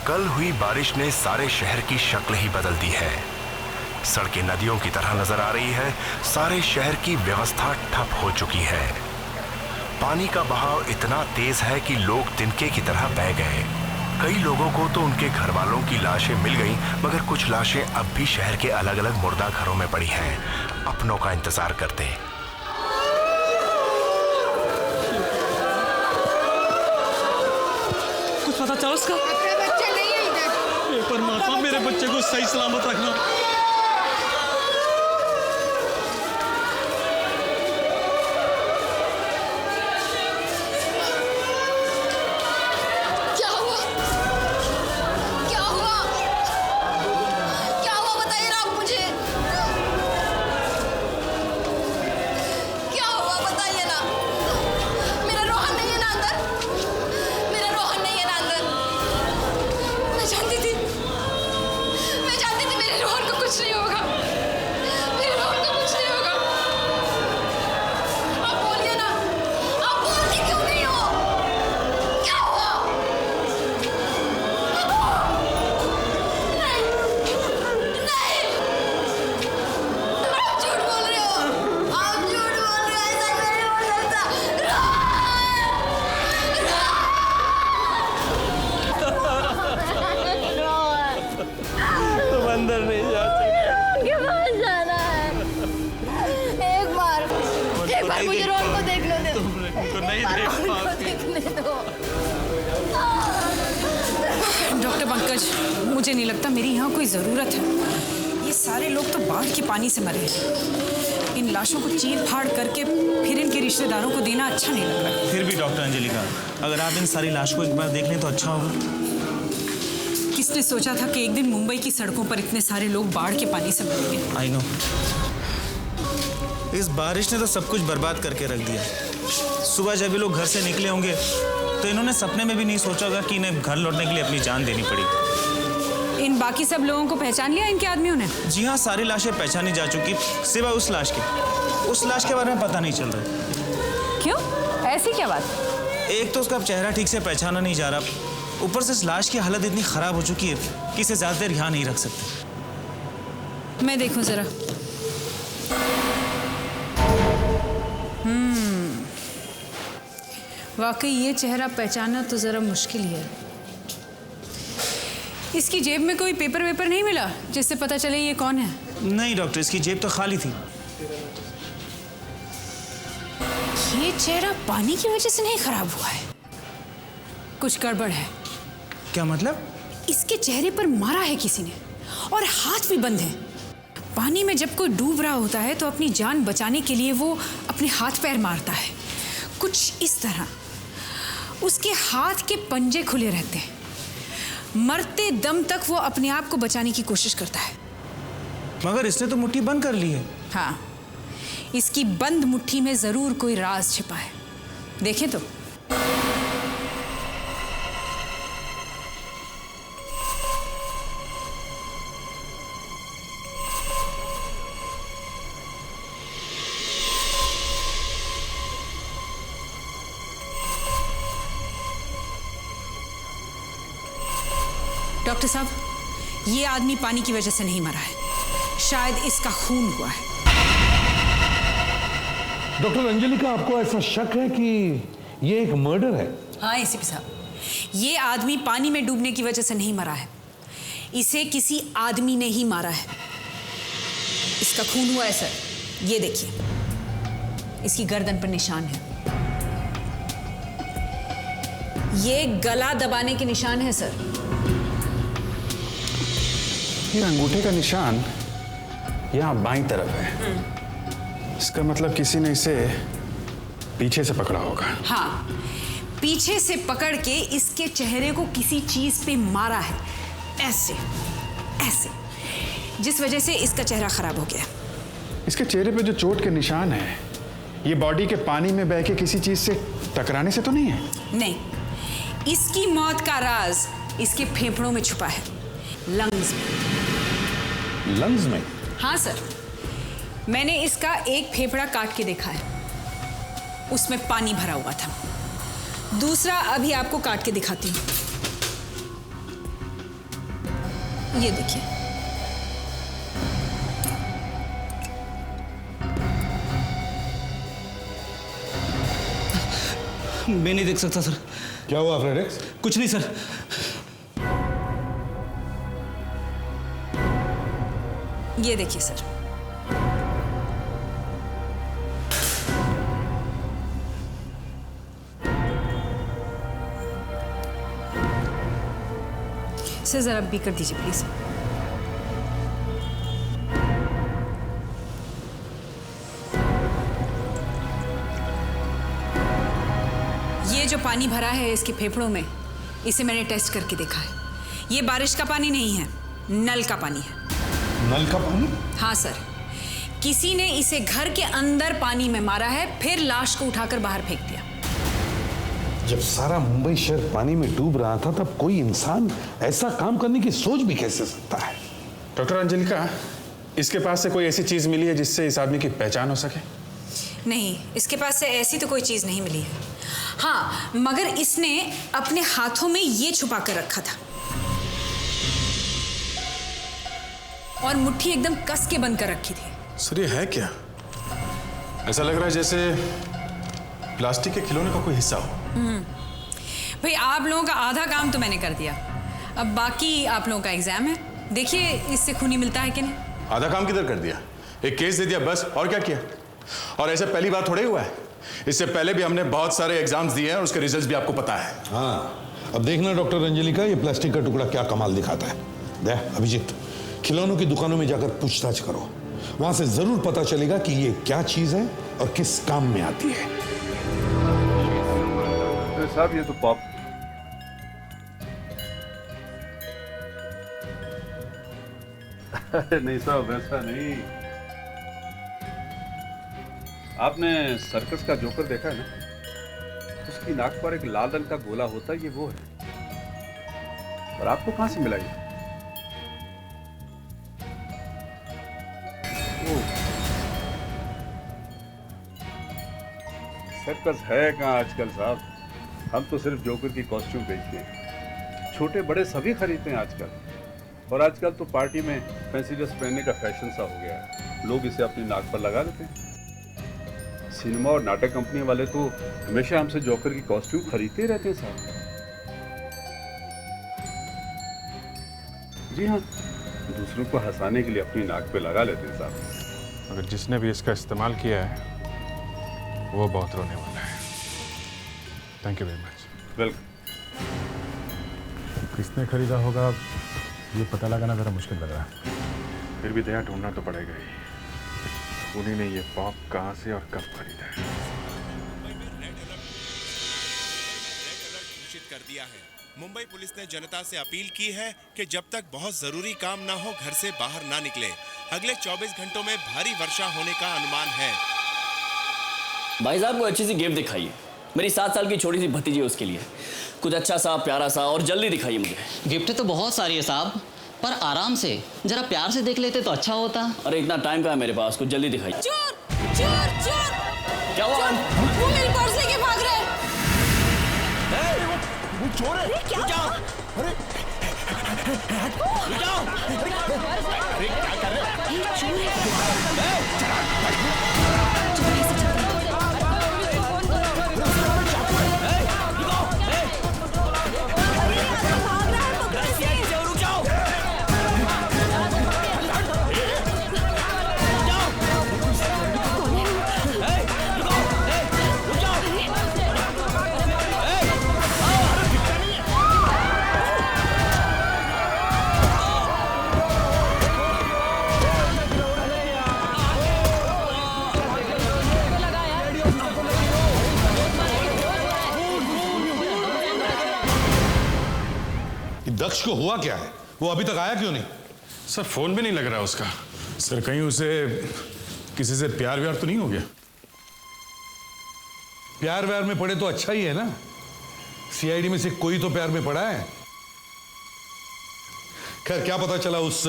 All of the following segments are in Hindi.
कल हुई बारिश ने सारे शहर की शक्ल ही बदल दी है। सड़कें नदियों की तरह नजर आ रही है। सारे शहर की व्यवस्था ठप हो चुकी है। पानी का बहाव इतना तेज है कि लोग तिनके की तरह बह गए। कई लोगों को तो उनके घर वालों की लाशें मिल गईं, मगर कुछ लाशें अब भी शहर के अलग अलग मुर्दा घरों में पड़ी हैं, अपनों का इंतजार करते। कुछ पता चला उसका? बच्चा नहीं है इधर। परमात्मा मेरे बच्चे को सही सलामत रखना। मुझे रोहन को देखने दो। तुमको नहीं देखने दो। डॉक्टर पंकज, मुझे नहीं लगता मेरी यहाँ कोई ज़रूरत है। ये सारे लोग तो बाढ़ के पानी से मरे हैं। इन लाशों को चीर फाड़ करके फिर इनके रिश्तेदारों को देना अच्छा नहीं लग रहा। फिर भी डॉक्टर अंजलिका, अगर आप इन सारी लाश को एक बार देख लें तो अच्छा होगा। किसने सोचा था कि एक दिन मुंबई की सड़कों पर इतने सारे लोग बाढ़ के पानी से मरेंगे। आई नो, इस बारिश ने तो सब कुछ बर्बाद करके रख दिया। सुबह जब ये लोग घर से निकले होंगे तो इन्होंने सपने में भी नहीं सोचा होगा कि इन्हें घर लौटने के लिए अपनी जान देनी पड़ी। इन बाकी सब लोगों को पहचान लिया इनके आदमियों ने? जी हाँ, सारी लाशें पहचानी जा चुकी, सिवाय उस लाश के। उस लाश के बारे में पता नहीं चल रहा। क्यों? ऐसी क्या बात? एक तो उसका चेहरा ठीक से पहचाना नहीं जा रहा, ऊपर से इस लाश की हालत इतनी खराब हो चुकी है कि इसे ज्यादा देर यहाँ नहीं रख सकते। मैं देखूं जरा। वाकई ये चेहरा पहचानना तो जरा मुश्किल ही है। इसकी जेब में कोई पेपर वेपर नहीं मिला जिससे पता चले ये कौन है? नहीं डॉक्टर, इसकी जेब तो खाली थी। ये चेहरा पानी की वजह से नहीं खराब हुआ है, कुछ गड़बड़ है। क्या मतलब? इसके चेहरे पर मारा है किसी ने और हाथ भी बंद है। पानी में जब कोई डूब रहा होता है तो अपनी जान बचाने के लिए वो अपने हाथ पैर मारता है, कुछ इस तरह। उसके हाथ के पंजे खुले रहते हैं। मरते दम तक वो अपने आप को बचाने की कोशिश करता है। मगर इसने तो मुट्ठी बंद कर ली है। हाँ, इसकी बंद मुट्ठी में जरूर कोई राज छिपा है। देखें तो। डॉक्टर साहब, ये आदमी पानी की वजह से नहीं मरा है, शायद इसका खून हुआ है। डॉक्टर अंजलिका, आपको ऐसा शक है कि ये एक मर्डर है? हाँ एसीपी साहब, ये आदमी पानी में डूबने की वजह से नहीं मरा है, इसे किसी आदमी ने ही मारा है। इसका खून हुआ है सर, ये देखिए, इसकी गर्दन पर निशान है। ये गला दबाने के निशान है सर। ये अंगूठे का निशान यहाँ बाईं तरफ है। इसका मतलब किसी ने इसे पीछे से पकड़ा होगा। हाँ, पीछे से पकड़ के इसके चेहरे को किसी चीज पे मारा है, ऐसे ऐसे, जिस वजह से इसका चेहरा खराब हो गया। इसके चेहरे पे जो चोट के निशान है, ये बॉडी के पानी में बह के किसी चीज से टकराने से तो नहीं है? नहीं, इसकी मौत का राज इसके फेफड़ों में छुपा है, लंग्स में। लंग्स में? हाँ सर, मैंने इसका एक फेफड़ा काट के देखा है, उसमें पानी भरा हुआ था। दूसरा अभी आपको काट के दिखाती हूँ। ये देखिए। मैं नहीं देख सकता सर। क्या हुआ फ्रेडेक्स? कुछ नहीं सर। ये देखिए सर। इसे जरा बी कर दीजिए प्लीज। ये जो पानी भरा है इसके फेफड़ों में, इसे मैंने टेस्ट करके देखा है। ये बारिश का पानी नहीं है, नल का पानी है। नल का पानी? हाँ सर, किसी ने इसे घर के अंदर पानी में मारा है, फिर लाश को उठाकर बाहर फेंक दिया। जब सारा मुंबई शहर पानी में डूब रहा था तब कोई इंसान ऐसा काम करने की सोच भी कैसे सकता है? डॉक्टर अंजलिका, इसके पास से कोई ऐसी चीज मिली है जिससे इस आदमी की पहचान हो सके? नहीं, इसके पास से ऐसी तो कोई चीज नहीं मिली है। हाँ, मगर इसने अपने हाथों में ये छुपा कर रखा था और मुट्ठी एकदम कस के बंद कर रखी थी। सर ये है क्या? ऐसा लग रहा है जैसे प्लास्टिक के खिलौने का कोई हिस्सा हो। भाई आप लोगों का आधा काम तो मैंने कर दिया, अब बाकी आप लोगों का एग्जाम है। देखिए इससे खूनी मिलता है कि नहीं। आधा काम किधर कर दिया? एक केस दे दिया बस, और क्या किया? और ऐसे पहली बार थोड़े हुआ है, इससे पहले भी हमने बहुत सारे एग्जाम्स दिए हैं और उसके रिजल्ट्स भी आपको पता है। हाँ, अब देखना डॉक्टर अंजलिका, ये प्लास्टिक का टुकड़ा क्या कमाल दिखाता है। दे अभिजीत, खिलौनों की दुकानों में जाकर पूछताछ करो, वहां से जरूर पता चलेगा कि ये क्या चीज है और किस काम में आती है। साहब ये तो पॉप। नहीं साहब वैसा नहीं। आपने सर्कस का जोकर देखा है ना? उसकी नाक पर एक लाल रंग का गोला होता है, ये वो है। और आपको कहां से मिला ये? सर्कस है कहाँ आजकल साहब? हम तो सिर्फ जोकर की कॉस्ट्यूम बेचते हैं, छोटे बड़े सभी खरीदते हैं आजकल। और आजकल तो पार्टी में फैंसी ड्रेस पहनने का फैशन सा हो गया है, लोग इसे अपनी नाक पर लगा लेते हैं। सिनेमा और नाटक कंपनी वाले तो हमेशा हमसे जोकर की कॉस्ट्यूम खरीदते ही रहते हैं साहब। जी हाँ, दूसरों को हंसाने के लिए अपनी नाक पे लगा लेते हैं साहब। अगर जिसने भी इसका इस्तेमाल किया है वो बहुत रोने वाला है। Thank you very much. Welcome. किसने खरीदा होगा ये पता लगाना जरा मुश्किल लग रहा है, फिर भी दया ढूंढना तो पड़ेगा ही। उन्हीं ने ये पॉप कहाँ से और कब खरीदा है। घोषित कर दिया है। मुंबई पुलिस ने जनता से अपील की है कि जब तक बहुत जरूरी काम ना हो घर से बाहर ना निकले। अगले 24 घंटों में भारी वर्षा होने का अनुमान है। भाई साहब को अच्छी सी गिफ्ट दिखाइए, मेरी 7 साल की छोटी सी भतीजी है, उसके लिए कुछ अच्छा सा प्यारा सा, और जल्दी दिखाइए मुझे। गिफ्ट तो बहुत सारी है साहब, पर आराम से जरा प्यार से देख लेते तो अच्छा होता। अरे इतना टाइम कहाँ है मेरे पास, कुछ जल्दी दिखाइए। चोर चोर चोर! क्या हुआ? वो मेरे पर्स लेके भाग रहे हैं। वो चोर है। क्या हुआ? अरे क्या कर रहे हैं? चोर दक्ष को हुआ क्या है? वो अभी तक आया क्यों नहीं? सर फोन भी नहीं लग रहा उसका। सर कहीं उसे किसी से प्यार व्यार तो नहीं हो गया? प्यार व्यार में पड़े तो अच्छा ही है ना, सीआईडी में से कोई तो प्यार में पड़ा है। खैर क्या पता चला उस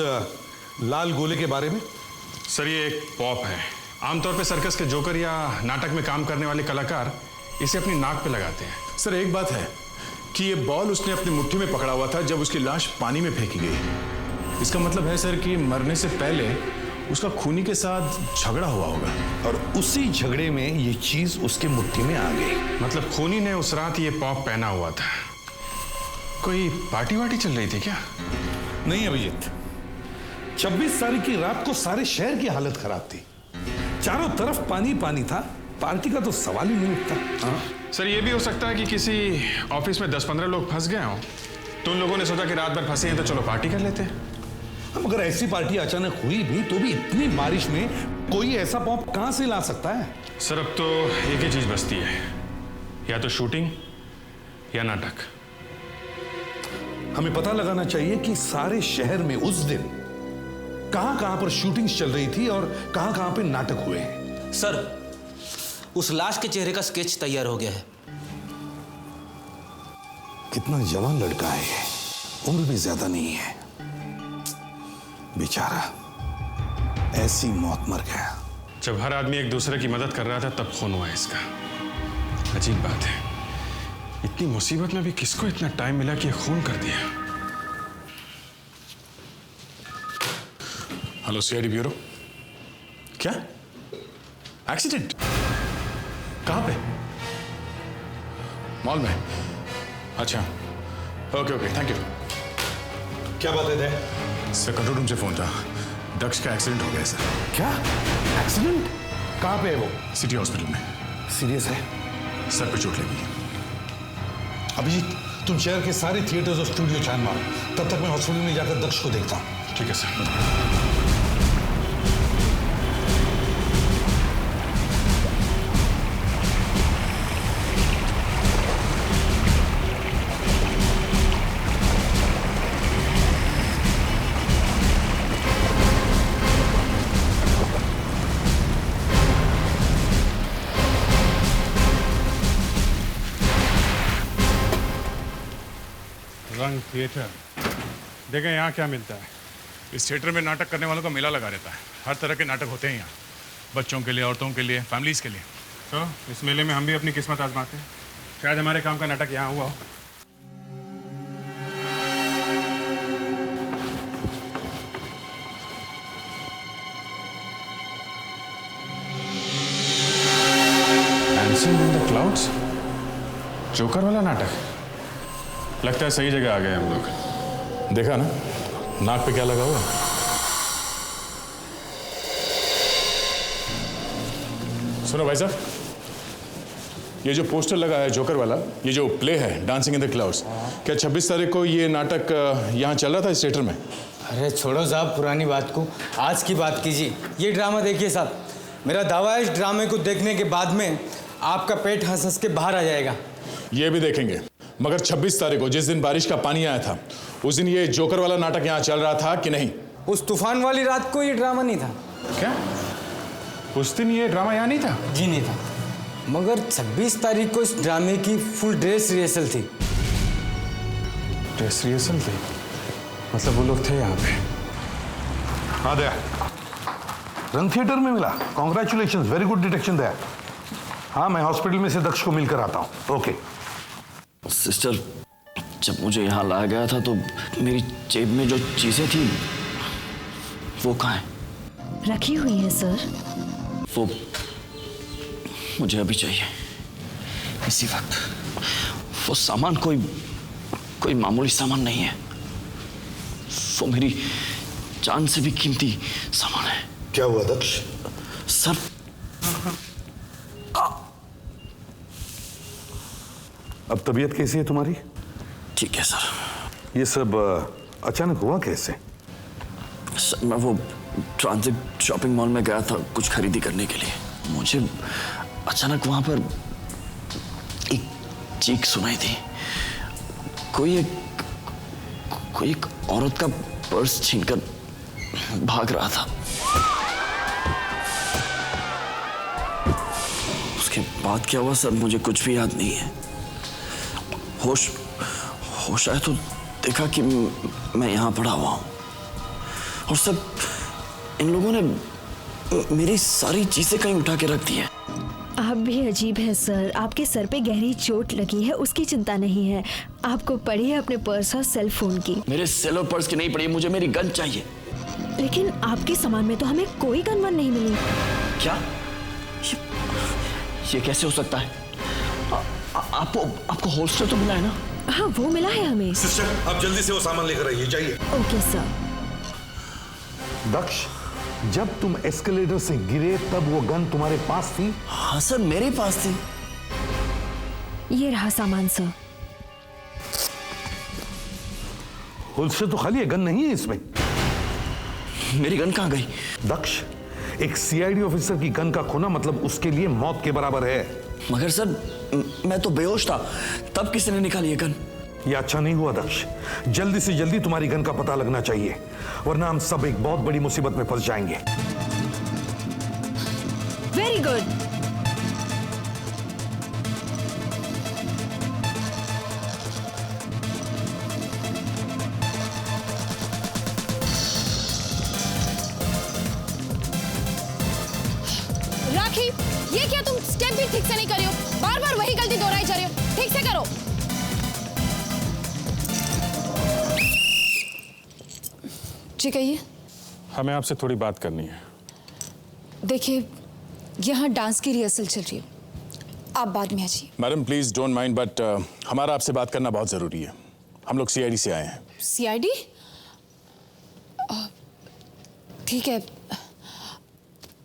लाल गोले के बारे में? सर ये एक पॉप है। आमतौर पे सर्कस के जोकर या नाटक में काम करने वाले कलाकार इसे अपनी नाक पे लगाते हैं। सर एक बात है कि ये बॉल उसने अपनी मुट्ठी में पकड़ा हुआ था जब उसकी लाश पानी में फेंकी गई। इसका मतलब है सर कि मरने से पहले उसका खूनी के साथ झगड़ा हुआ होगा और उसी झगड़े में ये चीज उसके मुट्ठी में आ गई। मतलब खूनी ने उस रात ये पॉप पहना हुआ था। कोई पार्टी वार्टी चल रही थी क्या? नहीं अभिजीत, 26 तारीख की रात को सारे शहर की हालत खराब थी, चारों तरफ पानी पानी था, पार्टी का तो सवाल ही नहीं उठता। सर ये भी हो सकता है कि किसी ऑफिस में 10-15 लोग फंस गए हों, तो उन लोगों ने सोचा कि रात भर फंसे हैं तो चलो पार्टी कर लेते हैं। अगर ऐसी पार्टी अचानक हुई भी तो भी इतनी बारिश में कोई ऐसा पॉप कहां से ला सकता है? सर अब तो एक ही चीज बचती है, या तो शूटिंग या नाटक। हमें पता लगाना चाहिए कि सारे शहर में उस दिन कहां कहां पर शूटिंग्स चल रही थी और कहां कहां पे नाटक हुए हैं। सर उस लाश के चेहरे का स्केच तैयार हो गया है। कितना जवान लड़का है ये, उम्र भी ज्यादा नहीं है, बेचारा ऐसी मौत मर गया। जब हर आदमी एक दूसरे की मदद कर रहा था तब खून हुआ इसका। अजीब बात है, इतनी मुसीबत में भी किसको इतना टाइम मिला कि खून कर दिया। Hello CID bureau. क्या एक्सीडेंट? कहां पे? मॉल में? अच्छा ओके ओके थैंक यू। क्या बात है? सर कंट्रोल रूम से फोन था, दक्ष का एक्सीडेंट हो गया सर। क्या एक्सीडेंट? कहां पे है वो? सिटी हॉस्पिटल में। सीरियस है? सर पे चोट लगी। अभिजीत तुम शहर के सारे थिएटर्स और स्टूडियो छान मारो, तब तक मैं हॉस्पिटल में जाकर दक्ष को देखता हूं। ठीक है सर। रंग थिएटर देखें यहाँ क्या मिलता है। इस थिएटर में नाटक करने वालों का मेला लगा रहता है। हर तरह के नाटक होते हैं यहाँ, बच्चों के लिए, औरतों के लिए, फैमिलीज के लिए। तो इस मेले में हम भी अपनी किस्मत आजमाते हैं, शायद हमारे काम का नाटक यहाँ हुआ हो। Dancing in the clouds, joker वाला नाटक। लगता है सही जगह आ गए हम लोग। देखा ना नाक पे क्या लगा हुआ? सुनो भाई साहब, ये जो पोस्टर लगा है जोकर वाला, ये जो प्ले है डांसिंग इन द क्लाउड्स, क्या 26 तारीख को ये नाटक यहाँ चल रहा था इस थिएटर में? अरे छोड़ो साहब पुरानी बात को, आज की बात कीजिए। ये ड्रामा देखिए साहब, मेरा दावा है इस ड्रामे को देखने के बाद में आपका पेट हंस हंस के बाहर आ जाएगा। ये भी देखेंगे, मगर 26 तारीख को जिस दिन बारिश का पानी आया था उस दिन ये जोकर वाला नाटक यहाँ चल रहा था कि नहीं? उस तूफान वाली रात को ये ड्रामा नहीं था। क्या उस दिन ये ड्रामा यहाँ नहीं था? जी नहीं था, मगर 26 तारीख को इस ड्रामे की फुल ड्रेस रिहर्सल थी। ड्रेस रिहर्सल थी? मतलब वो लोग थे यहाँ पे? हाँ दया, रंग थिएटर में मिला। कॉन्ग्रेचुलेशंस, वेरी गुड डिटेक्शन दया। हाँ मैं हॉस्पिटल में से दक्ष को मिलकर आता हूँ। ओके। सिस्टर, जब मुझे यहाँ लाया गया था तो मेरी जेब में जो चीजें थी वो कहाँ है? रखी हुई है सर। वो मुझे अभी चाहिए, इसी वक्त। वो सामान कोई मामूली सामान नहीं है, वो मेरी जान से भी कीमती सामान है। क्या हुआ दक्ष? सर अब तबीयत कैसी है तुम्हारी? ठीक है सर। ये सब अचानक हुआ कैसे? सर मैं वो ट्रांजिट शॉपिंग मॉल में गया था कुछ खरीदी करने के लिए। मुझे अचानक वहां पर एक चीख सुनाई थी। कोई एक औरत का पर्स छीनकर भाग रहा था। उसके बाद क्या हुआ सर मुझे कुछ भी याद नहीं है। होश आया तो देखा कि मैं यहाँ पड़ा हुआ हूँ और सब इन लोगों ने मेरी सारी चीजें कहीं उठा के रख दी है। आप भी अजीब है सर। आपके सर पे गहरी चोट लगी है, उसकी चिंता नहीं है। आपको पड़ी है अपने पर्स और सेल फोन की। मेरे सेल और पर्स की नहीं पड़ी, मुझे मेरी गन चाहिए। लेकिन आपके सामान में तो हमें कोई गन वन नहीं मिली। क्या? ये कैसे हो सकता है? आपको होस्टर तो मिला है ना? हाँ, वो मिला है हमें। सिस्टर, आप जल्दी से वो सामान लेकर आइए, जाइए। Okay sir. दक्ष, जब तुम एस्केलेटर से गिरे तब वो गन तुम्हारे पास थी? हाँ सर, मेरे पास थी। ये रहा सामान सर। होल्स्टर तो खाली है, गन नहीं है इसमें। मेरी गन कहाँ गई? दक्ष, एक सीआईडी ऑफिसर की गन का खोना मतलब उसके लिए मौत के बराबर है। मगर सर, मैं तो बेहोश था, तब किसी ने निकाली ये गन? ये अच्छा नहीं हुआ दक्ष। जल्दी से जल्दी तुम्हारी गन का पता लगना चाहिए, वरना हम सब एक बहुत बड़ी मुसीबत में फंस जाएंगे। Very good. राखी, ये क्या तुम स्टेप भी ठीक से नहीं कर रही हो? बार बार वही गलती दोहराई जा रही हो। ठीक से करो। जी कहिए। हमें आपसे थोड़ी बात करनी है। देखिए, यहाँ डांस की रिहर्सल चल रही है, आप बाद में आ जाइए। Madam please don't mind, but हमारा आपसे बात करना बहुत जरूरी है। हम लोग सीआईडी से आए हैं। सीआईडी? ठीक है,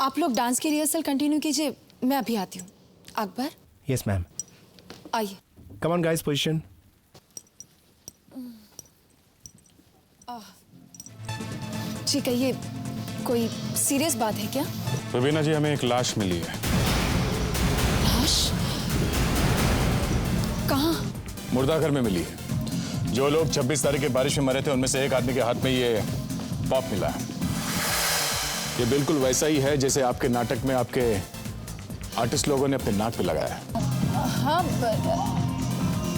आप लोग डांस की रिहर्सल कंटिन्यू कीजिए, मैं अभी आती हूँ। अकबर? Yes ma'am. आइए। Come on guys, position. जी कहिए, कोई सीरियस बात है क्या? रवीना जी, हमें एक लाश मिली है। लाश? कहाँ? मुर्दाघर में मिली है। जो लोग 26 तारीख की बारिश में मरे थे, उनमें से एक आदमी के हाथ में ये पॉप मिला है। ये बिल्कुल वैसा ही है जैसे आपके नाटक में आपके आर्टिस्ट लोगों ने अपने नाक पे लगाया है। हाँ,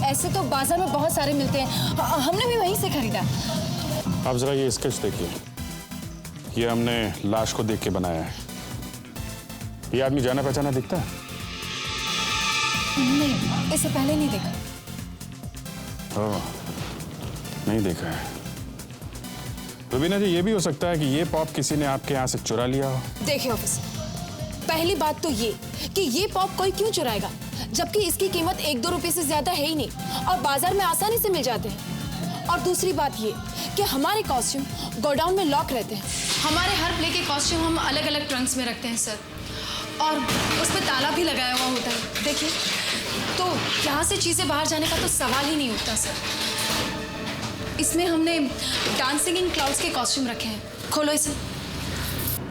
ऐसे तो बाजार में बहुत सारे मिलते हैं, हमने भी वहीं से खरीदा। आप जरा ये स्केच देखिए, ये हमने लाश को देख के बनाया है। ये आदमी जाना पहचाना दिखता है? नहीं, इससे पहले नहीं देखा। ओह, नहीं देखा है। रवीना जी, ये भी हो सकता है कि ये पॉप किसी ने आपके यहाँ से चुरा लिया हो। देखिए ऑफिसर, पहली बात तो ये कि ये पॉप कोई क्यों चुराएगा, जबकि इसकी कीमत 1-2 रुपए से ज्यादा है ही नहीं और बाजार में आसानी से मिल जाते हैं। और दूसरी बात ये कि हमारे कॉस्ट्यूम गोडाउन में लॉक रहते हैं। हमारे हर प्ले के कॉस्ट्यूम हम अलग अलग ट्रंक्स में रखते हैं सर, और उस पर ताला भी लगाया हुआ होता है। देखिए, तो यहाँ से चीज़ें बाहर जाने का तो सवाल ही नहीं उठता सर। इसमें हमने डांसिंग इन क्लाउड्स के कॉस्ट्यूम रखे हैं। खोलो इसे।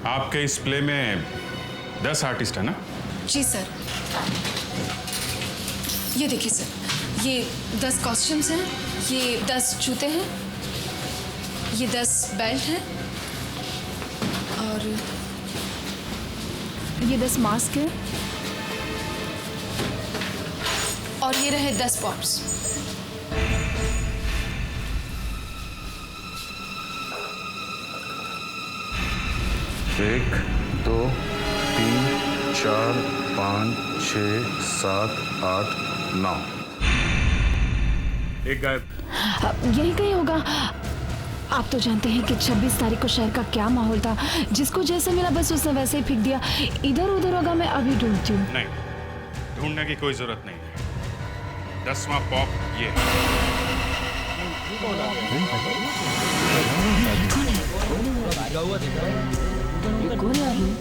आपके इस प्ले में 10 आर्टिस्ट है ना? जी सर। ये देखिए सर, ये 10 कॉस्ट्यूम्स हैं, ये 10 जूते हैं, ये 10 बेल्ट हैं, और ये 10 मास्क हैं, और ये रहे 10 पॉप्स। एक, 2, 3, 4, 5, 6, 7, 8, 9। एक गायब। यही कहीं होगा। आप तो जानते हैं कि 26 तारीख को शहर का क्या माहौल था। जिसको जैसे मिला बस उसने वैसे ही फेंक दिया। इधर उधर होगा, मैं अभी ढूंढती हूँ। नहीं, ढूंढने की कोई जरूरत नहीं है। 10वां पॉप ये है। कौन है आदमी?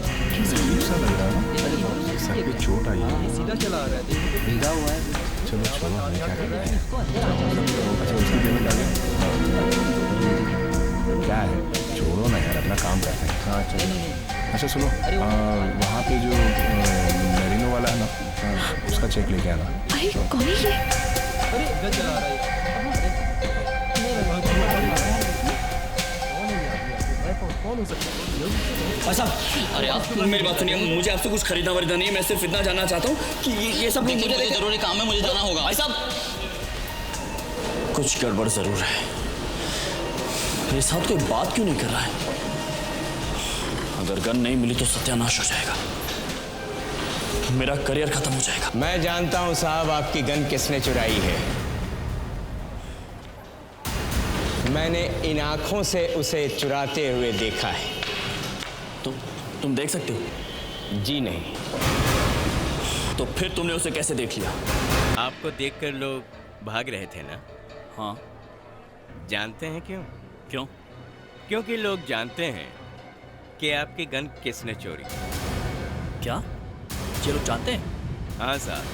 सर पे चोट आई है। सीधा चला रहा है, भीगा हुआ है। चलो छोड़ो, हमें क्या करना है। अच्छा, उसकी पेमेंट आ गई। क्या है, छोड़ो ना यार, अपना काम करते हैं। हाँ चलो। अच्छा सुनो, वहाँ पे जो मेरिनो वाला है ना, उसका चेक लेके आना। अरे कौन है ये? अरे चला रहा है। अरे आप मेरी बात सुनिए, मुझे आपसे कुछ खरीदना वरीदना नहीं है। मैं सिर्फ इतना जानना चाहता हूँ कि ये सब मुझे जरूरी काम है, मुझे जाना होगा। भाई साहब, कुछ गड़बड़ जरूर है। मेरे साथ कोई बात क्यों नहीं कर रहा है? अगर गन नहीं मिली तो सत्यानाश हो जाएगा। मेरा करियर खत्म हो जाएगा। मैं जानता हूं साहब आपकी गन किसने चुराई है। मैंने इन आंखों से उसे चुराते हुए देखा है। तुम देख सकते हो? जी नहीं। तो फिर तुमने उसे कैसे देख लिया? आपको देखकर लोग भाग रहे थे ना? हाँ। जानते हैं क्यों? क्यों? क्योंकि लोग जानते हैं कि आपकी गन किसने चोरी। क्या ये लोग जानते हैं? हाँ साहब।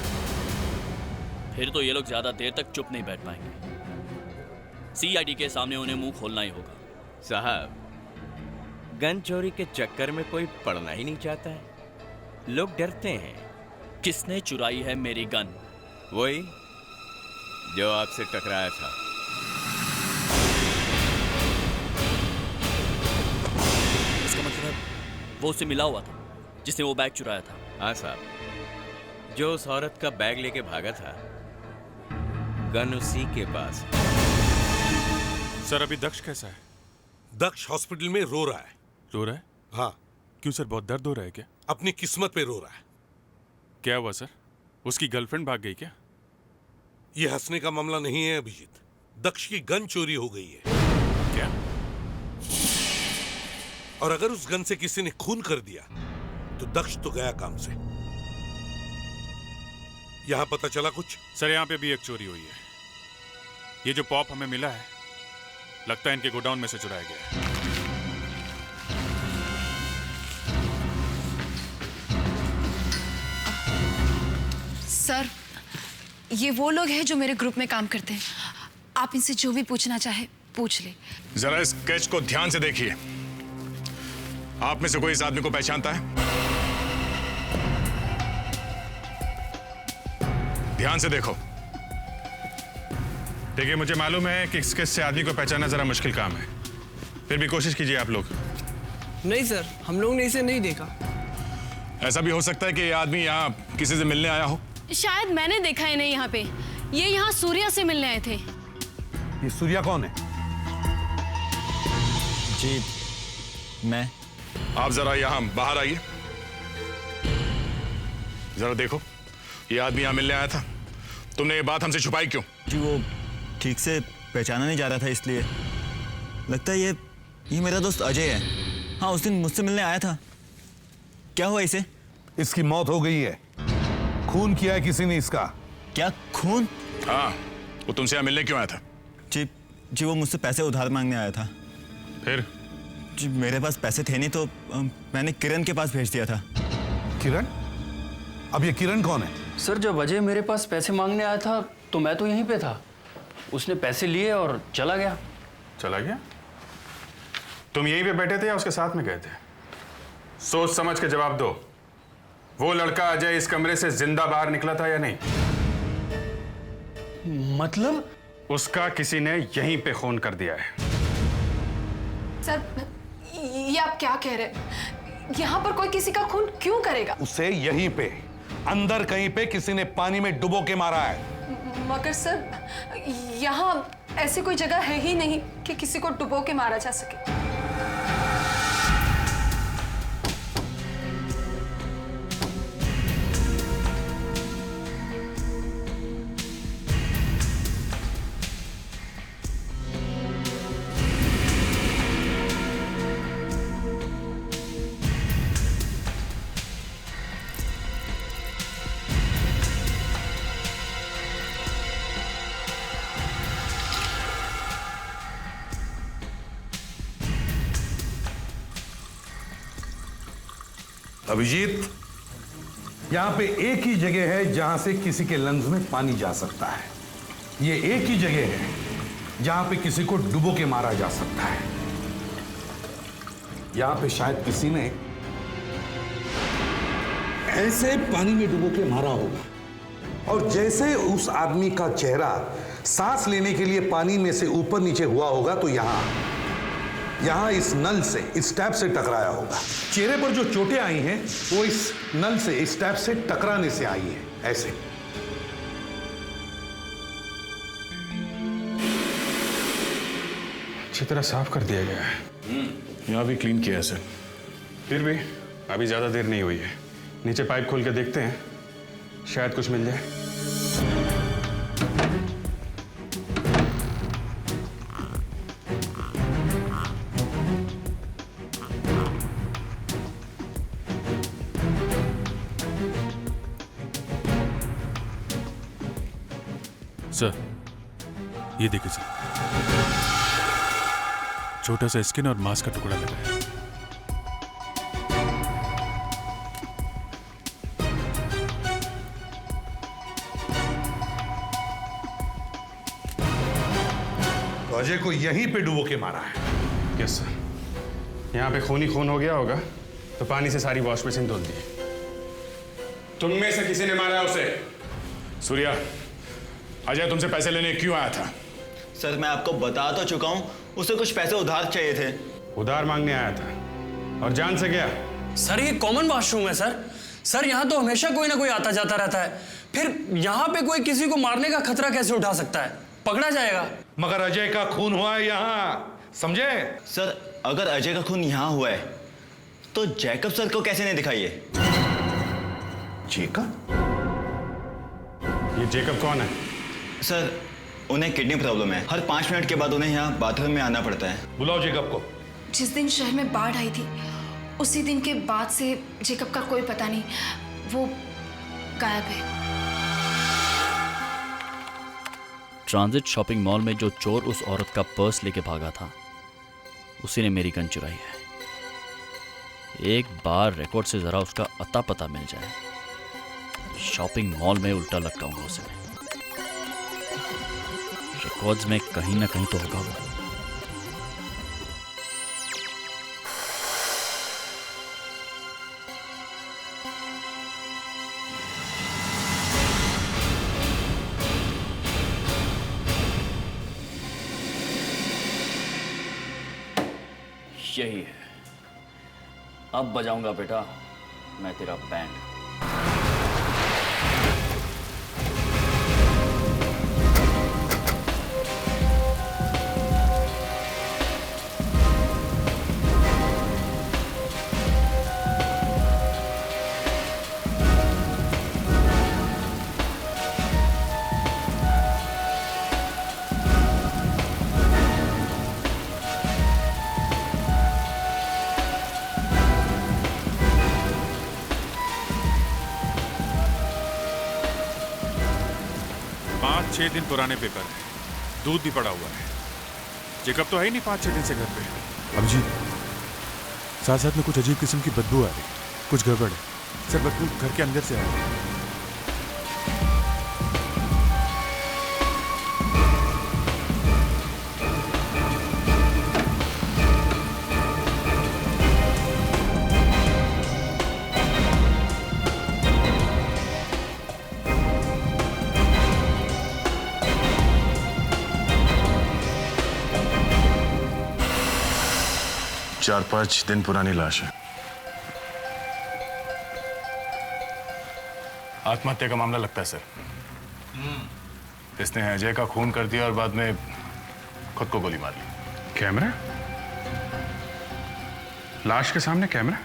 फिर तो ये लोग ज्यादा देर तक चुप नहीं बैठ पाएंगे। सीआईडी के सामने उन्हें मुंह खोलना ही होगा। साहब, गन चोरी के चक्कर में कोई पड़ना ही नहीं चाहता है। लोग डरते हैं। किसने चुराई है मेरी गन? वही जो आपसे टकराया था। इसका मतलब वो उससे मिला हुआ था जिसने वो बैग चुराया था? हाँ साहब, जो उस औरत का बैग लेके भागा था, गन उसी के पास। सर अभी दक्ष कैसा है? दक्ष हॉस्पिटल में रो रहा है। रो रहा है? हाँ। क्यों सर, बहुत दर्द हो रहा है क्या? अपनी किस्मत पे रो रहा है। क्या हुआ सर? उसकी गर्लफ्रेंड भाग गई क्या? ये हंसने का मामला नहीं है अभिजीत। दक्ष की गन चोरी हो गई है। क्या? और अगर उस गन से किसी ने खून कर दिया तो दक्ष तो गया काम से। यहां पता चला कुछ? सर यहाँ पे भी एक चोरी हुई है। ये जो पॉप हमें मिला है, लगता है इनके गोडाउन में से चुराया गया है। सर, ये वो लोग हैं जो मेरे ग्रुप में काम करते हैं। आप इनसे जो भी पूछना चाहे पूछ ले। जरा इस स्केच को ध्यान से देखिए। आप में से कोई इस आदमी को पहचानता है? ध्यान से देखो। देखिए, मुझे मालूम है कि स्केच से आदमी को पहचानना जरा मुश्किल काम है, फिर भी कोशिश कीजिए आप लोग। नहीं सर, हम लोग ने इसे नहीं देखा। ऐसा भी हो सकता है कि ये आदमी यहाँ किसी से मिलने आया हो। शायद मैंने देखा है नहीं यहाँ पे। ये यहाँ सूर्या से मिलने आए थे। ये सूर्या कौन है? जी मैं। आप जरा यहाँ बाहर आइए। जरा देखो, ये आदमी यहाँ मिलने आया था। तुमने ये बात हमसे छुपाई क्यों? जी वो ठीक से पहचाना नहीं जा रहा था, इसलिए। लगता है ये मेरा दोस्त अजय है। हाँ, उस दिन मुझसे मिलने आया था। क्या हुआ इसे? इसकी मौत हो गई है। खून किया है किसी ने इसका। क्या खून? हाँ, वो तुमसे यहाँ मिलने क्यों आया था? जी वो मुझसे पैसे उधार मांगने आया था। फिर? जी मेरे पास पैसे थे नहीं, तो मैंने किरण के पास भेज दिया था। किरण? अब ये किरण कौन है? सर, जब अजय मेरे पास पैसे मांगने आया था तो मैं तो यहीं पे था। उसने पैसे लिए और चला गया। चला गया? तुम यहीं पे बैठे थे या उसके साथ में गए थे? सोच समझ के जवाब दो। वो लड़का अजय इस कमरे से जिंदा बाहर निकला था या नहीं? मतलब? उसका किसी ने यहीं पे खून कर दिया है। सर, ये आप क्या कह रहे हैं? यहाँ पर कोई किसी का खून क्यों करेगा? उसे यहीं पे अंदर कहीं पे किसी ने पानी में डुबो के मारा है। मगर सर, यहाँ ऐसी कोई जगह है ही नहीं कि किसी को डुबो के मारा जा सके। अभिजीत, यहां पे एक ही जगह है जहां से किसी के लंग्स में पानी जा सकता है। ये एक ही जगह है जहां पे किसी को डुबो के मारा जा सकता है। यहां पे शायद किसी ने ऐसे पानी में डुबो के मारा होगा, और जैसे उस आदमी का चेहरा सांस लेने के लिए पानी में से ऊपर नीचे हुआ होगा, तो यहां इस नल से, इस टैप से टकराया होगा। चेहरे पर जो चोटें आई हैं वो इस नल से, इस टैप से टकराने से आई है। ऐसे अच्छी तरह साफ कर दिया गया है। यहाँ भी क्लीन किया है सर। फिर भी अभी ज्यादा देर नहीं हुई है। नीचे पाइप खोल के देखते हैं, शायद कुछ मिल जाए। सर, ये देखिए सर, छोटा सा स्किन और मांस का टुकड़ा लगा है। तो अजय को यहीं पे डुबो के मारा है। यस सर, यहाँ पे खून ही खून हो गया होगा तो पानी से सारी वॉश बेसिन धुल दी। तुम में से किसी ने मारा उसे? सूर्या, अजय तुमसे पैसे लेने क्यों आया था? सर मैं आपको बता तो चुका हूं, उसे कुछ पैसे उधार चाहिए थे। उधार मांगने आया था और जान से गया? सर ये कॉमन वॉशरूम है सर। सर यहाँ तो हमेशा कोई ना कोई आता जाता रहता है, फिर यहाँ पे कोई किसी को मारने का खतरा कैसे उठा सकता है? पकड़ा जाएगा। मगर अजय का खून हुआ है यहाँ, समझे? सर अगर अजय का खून यहाँ हुआ है तो जैकब सर को कैसे नहीं दिखाइए? जैकब? ये जैकब कौन है? सर उन्हें किडनी प्रॉब्लम है, हर 5 मिनट के बाद उन्हें यहाँ बाथरूम में आना पड़ता है। बुलाओ जैकब को। जिस दिन शहर में बाढ़ आई थी उसी दिन के बाद से जैकब का कोई पता नहीं, वो गायब है। ट्रांजिट शॉपिंग मॉल में जो चोर उस औरत का पर्स लेके भागा था, उसी ने मेरी गन चुराई है। एक बार रिकॉर्ड से जरा उसका अता पता मिल जाए, शॉपिंग मॉल में उल्टा लटकाऊंगा उसे। रिकॉर्ड्स में कहीं ना कहीं तो होगा वो। यही है, अब बजाऊंगा बेटा मैं तेरा बैंड। छह दिन पुराने पेपर है, दूध भी पड़ा हुआ है। जैकब तो है ही नहीं 5-6 दिन से घर पे। अभिजीत, साथ साथ में कुछ अजीब किस्म की बदबू आ रही, कुछ गड़बड़ है सर। बदबू घर के अंदर से आ रही है। चार 5 दिन पुरानी लाश है। आत्महत्या का मामला लगता है सर। इसने अजय का खून कर दिया और बाद में खुद को गोली मार ली। कैमरा? लाश के सामने कैमरा?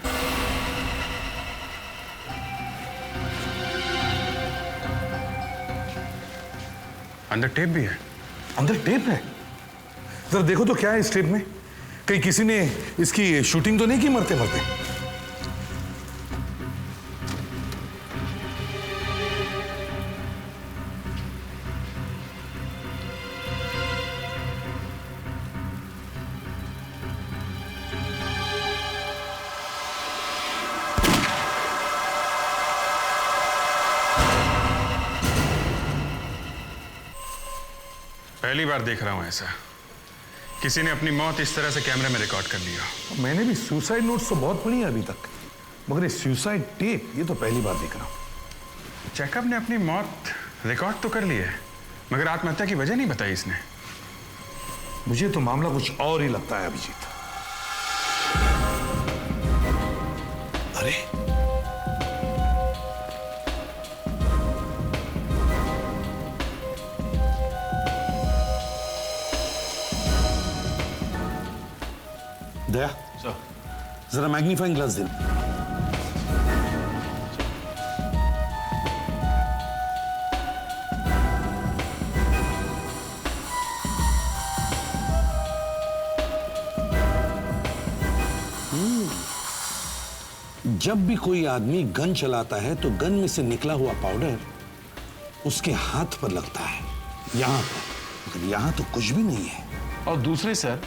अंदर टेप भी है। अंदर टेप है? जरा देखो तो क्या है इस टेप में। कहीं किसी ने इसकी शूटिंग तो नहीं की मरते मरते? पहली बार देख रहा हूं ऐसा, किसी ने अपनी मौत इस तरह से कैमरे में रिकॉर्ड कर लिया। मैंने भी सुसाइड नोट्स तो बहुत पढ़ी है अभी तक, मगर ये सुसाइड टेप ये तो पहली बार देख रहा हूं। जैकब ने अपनी मौत रिकॉर्ड तो कर ली है, मगर आत्महत्या की वजह नहीं बताई इसने। मुझे तो मामला कुछ और ही लगता है अभिजीत। अरे दया, जरा मैग्नीफाइंग ग्लास देना। जब भी कोई आदमी गन चलाता है तो गन में से निकला हुआ पाउडर उसके हाथ पर लगता है, यहां पर, मगर यहां तो कुछ भी नहीं है। और दूसरे सर,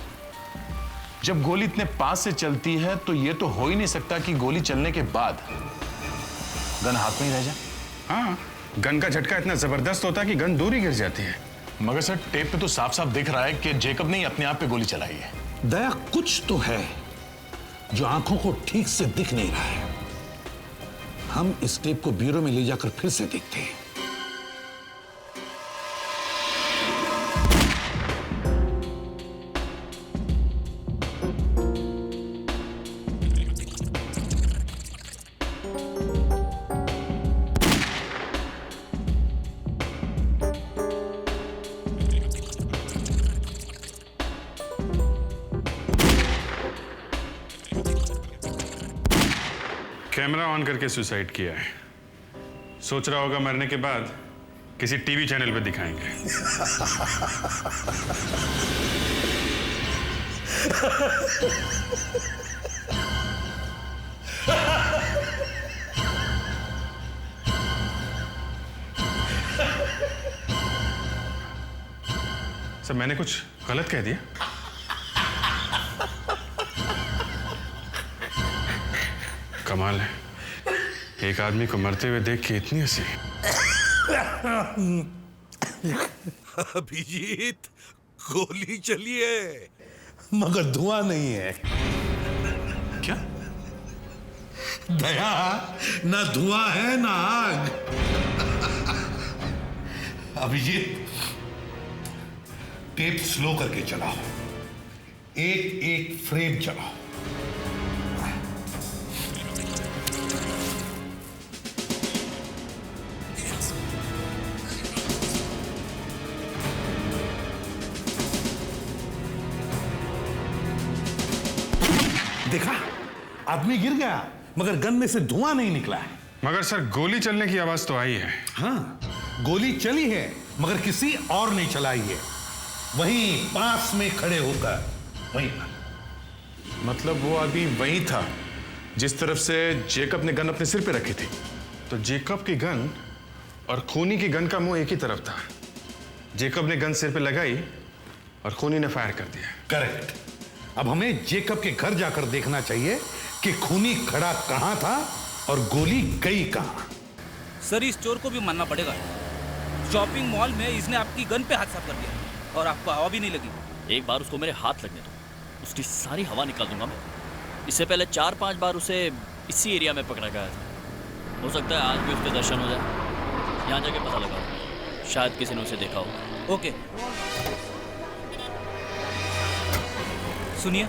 जब गोली इतने पास से चलती है तो यह तो हो ही नहीं सकता कि गोली चलने के बाद गन हाथ में ही रह जाए। हाँ, गन का झटका इतना जबरदस्त होता है कि गन दूर ही गिर जाती है। मगर सर, टेप पे तो साफ साफ दिख रहा है कि जेकब ने ही अपने आप पे गोली चलाई है। दया, कुछ तो है जो आंखों को ठीक से दिख नहीं रहा है। हम इस टेप को ब्यूरो में ले जाकर फिर से देखते हैं। कैमरा ऑन करके सुसाइड किया है। सोच रहा होगा मरने के बाद किसी टीवी चैनल पे दिखाएंगे। सर, मैंने कुछ गलत कह दिया? कमाल है, एक आदमी को मरते हुए देख के इतनी हंसी। अभिजीत, गोली चली है मगर धुआं नहीं है। क्या? दया, ना धुआं है ना आग। अभिजीत, टेप स्लो करके चलाओ, एक एक फ्रेम चलाओ। देखा, आदमी गिर गया मगर गन में से धुआं नहीं निकला है। मगर सर, गोली चलने की आवाज तो आई है। हाँ, गोली चली है मगर किसी और ने चलाई है, वहीं पास में खड़े होकर, वहीं पर। मतलब वो आदमी वही था जिस तरफ से जेकब ने गन अपने सिर पे रखी थी। तो जेकब की गन और खूनी की गन का मुंह एक ही तरफ था। जेकब ने गन सिर पे लगाई और खूनी ने फायर कर दिया। करेक्ट। अब हमें जेकब के घर जाकर देखना चाहिए कि खूनी खड़ा कहां था और गोली गई कहां। सर, इस चोर को भी मानना पड़ेगा। शॉपिंग मॉल में इसने आपकी गन पे हाथ साफ कर दिया और आपको हवा भी नहीं लगी। एक बार उसको मेरे हाथ लगने दो, उसकी सारी हवा निकाल दूंगा मैं। इससे पहले 4-5 बार उसे इसी एरिया में पकड़ा गया था। हो सकता है आज भी उसके दर्शन हो जाए। यहाँ जाके पता लगाओ, शायद किसी ने उसे देखा हो। ओके, सुनिए,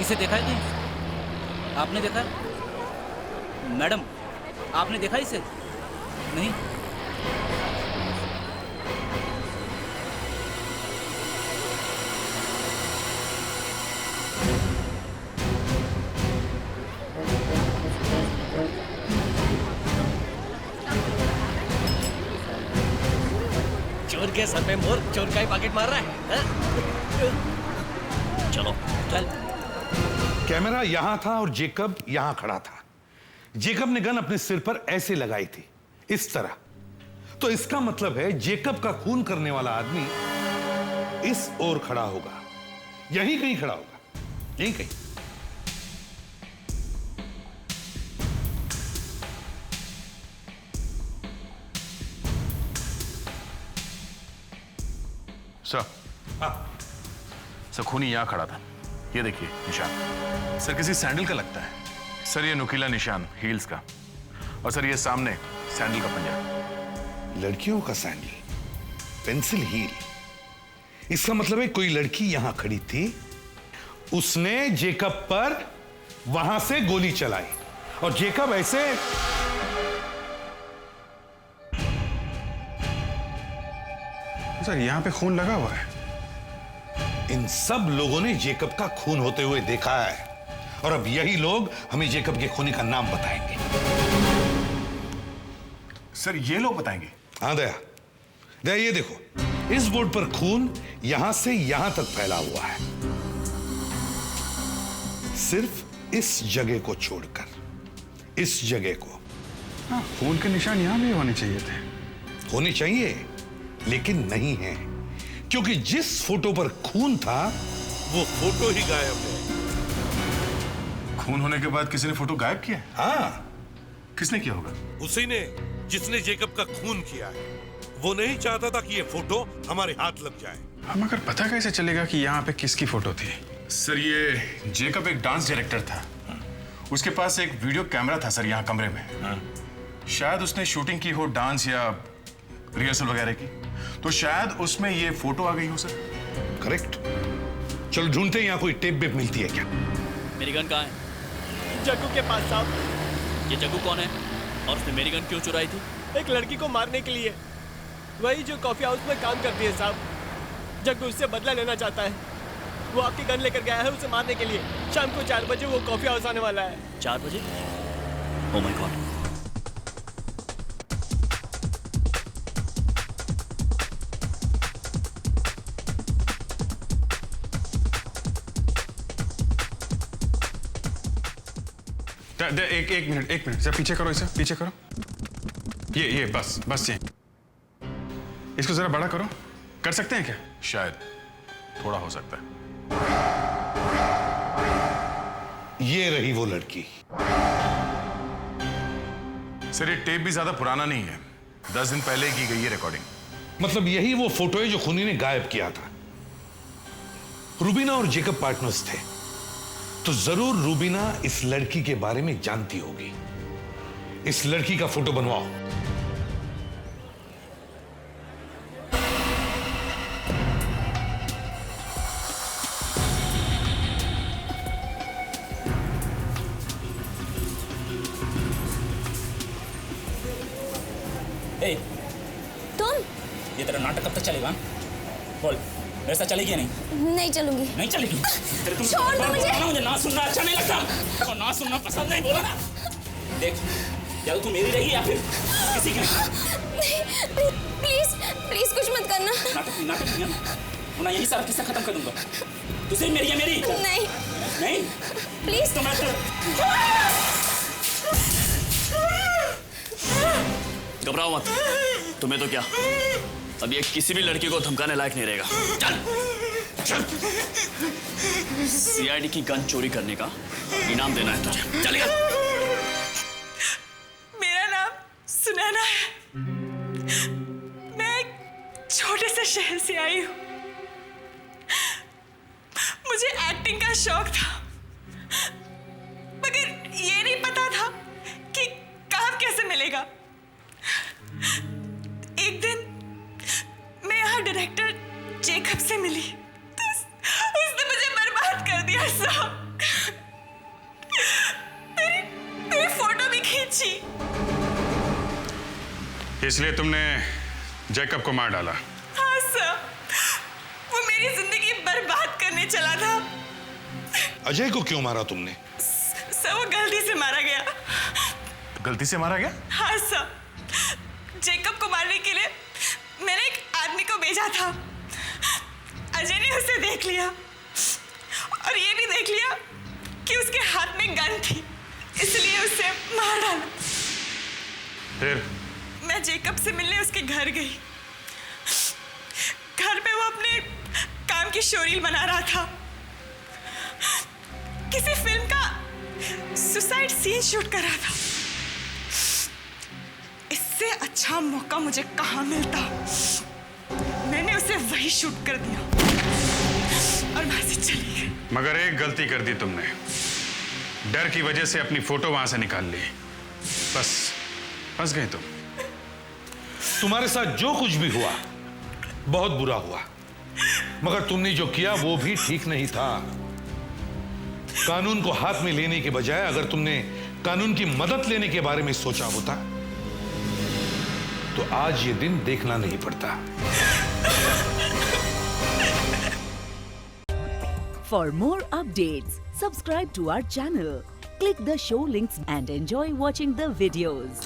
इसे देखा है कहीं? आपने देखा है? मैडम, आपने देखा इसे? नहीं? चोर के सर पे मोर चोर का ही पॉकेट मार रहा है। चलो चल। कैमरा यहां था और जेकब यहां खड़ा था। जेकब ने गन अपने सिर पर ऐसे लगाई थी, इस तरह। तो इसका मतलब है जेकब का खून करने वाला आदमी इस ओर खड़ा होगा, यहीं कहीं खड़ा होगा, यहीं कहीं। सर, खूनी यहां खड़ा था। ये देखिए निशान। सर, किसी सैंडल का लगता है। सर, ये नुकीला निशान हील्स का। और सर, ये सामने सैंडल का पंजा। लड़कियों का सैंडल, पेंसिल हील। इसका मतलब है कोई लड़की यहां खड़ी थी, उसने जेकब पर वहां से गोली चलाई और जेकब ऐसे सर, यहां पे खून लगा हुआ है। इन सब लोगों ने जेकब का खून होते हुए देखा है और अब यही लोग हमें जेकब के खूनी का नाम बताएंगे। सर, ये लोग बताएंगे? हाँ दया, दया ये देखो, इस बोर्ड पर खून यहां से यहां तक फैला हुआ है, सिर्फ इस जगह को छोड़कर। इस जगह को। हाँ, खून के निशान यहां भी होने चाहिए थे। होने चाहिए, लेकिन नहीं है, क्योंकि जिस फोटो पर खून था वो फोटो ही गायब है। खून होने के बाद किसी ने फोटो गायब किया? हाँ। किसने किया होगा? उसी ने जिसने जेकब का खून किया है। वो नहीं चाहता था कि ये फोटो हमारे हाथ लग जाए। हम अगर पता कैसे चलेगा कि यहाँ पे किसकी फोटो थी? सर, ये जेकब एक डांस डायरेक्टर था। उसके पास एक वीडियो कैमरा था सर, यहाँ कमरे में। शायद उसने शूटिंग की हो, डांस या रिहर्सल वगैरह की, तो शायद उसमें ये फोटो आ गई हो सर। करेक्ट। चलो ढूंढते हैं यहाँ कोई टेप वेप मिलती है क्या। मेरी गन कहाँ है? जग्गू के पास साहब। ये जग्गू कौन है और उसने मेरी गन क्यों चुराई थी? एक लड़की को मारने के लिए, वही जो कॉफी हाउस में काम करती है साहब। जग्गू उससे बदला लेना चाहता है। वो आपकी गन लेकर गया है उसे मारने के लिए। शाम को 4 बजे वो कॉफी हाउस आने वाला है। 4 बजे? Oh my God. एक मिनट जरा पीछे करो, इसे पीछे करो। ये बस ये, इसको जरा बड़ा करो। कर सकते हैं क्या? शायद थोड़ा हो सकता है। ये रही वो लड़की। सर, ये टेप भी ज्यादा पुराना नहीं है, 10 दिन पहले की गई है रिकॉर्डिंग। मतलब यही वो फोटो है जो खूनी ने गायब किया था। रूबीना और जेकब पार्टनर्स थे, तो जरूर रूबीना इस लड़की के बारे में जानती होगी। इस लड़की का फोटो बनवाओ। तुम ये तेरा नाटक कब तक चलेगा? बोल, मेरे साथ चलेगी या नहीं? नहीं चलूंगी। नहीं चलेगी? छोड़ दो मुझे। मुझे ना सुनना अच्छा नहीं लगता। ना सुनना पसंद नहीं, बोला ना। देख, या तो तू मेरी रही या फिर किसी की नहीं। प्लीज कुछ मत करना। नाटक नहीं, मैं यही सारा किस्सा खत्म कर दूंगा। तू सिर्फ मेरी है, मेरी नहीं प्लीज। तो मैं घबराओ मत, तुम्हें तो क्या, अब ये किसी भी लड़की को धमकाने लायक नहीं रहेगा। चल सीआईडी की गन चोरी करने का इनाम देना है तुझे। चलेगा? मेरा नाम सुनैना है। मैं एक छोटे से शहर से आई हूँ। मुझे एक्टिंग का शौक था, मगर ये नहीं पता था कि काम कैसे मिलेगा। एक दिन मैं यहाँ डायरेक्टर जेकब से मिली, तो उसने मुझे बर्बाद कर दिया साहब। मेरी फोटो भी खींची। इसलिए तुमने जैकब को मार डाला? हाँ सर, वो मेरी जिंदगी बर्बाद करने चला था। अजय को क्यों मारा तुमने? सर, वो गलती से मारा गया। गलती से मारा गया? हाँ सर, जेकब को मारने के लिए मैंने एक आदमी को भेजा था। अजय ने उसे देख लिया और ये भी देख लिया कि उसके हाथ में गन थी, इसलिए उसे मार डाला। फिर मैं जेकब से मिलने उसके घर गई। घर पे वो अपने काम की शोरील बना रहा था। किसी फिल्म का सुसाइड सीन शूट कर रहा था। इससे अच्छा मौका मुझे कहाँ मिलता। मैंने उसे वही शूट कर दिया और वहां से चली गई। मगर एक गलती कर दी तुमने, डर की वजह से अपनी फोटो वहां से निकाल ली। बस फंस गए तुम। तुम्हारे साथ जो कुछ भी हुआ बहुत बुरा हुआ, मगर तुमने जो किया वो भी ठीक नहीं था। कानून को हाथ में लेने के बजाय अगर तुमने कानून की मदद लेने के बारे में सोचा होता तो आज ये दिन देखना नहीं पड़ता। For more updates, subscribe to our channel, click the show links and enjoy watching the videos.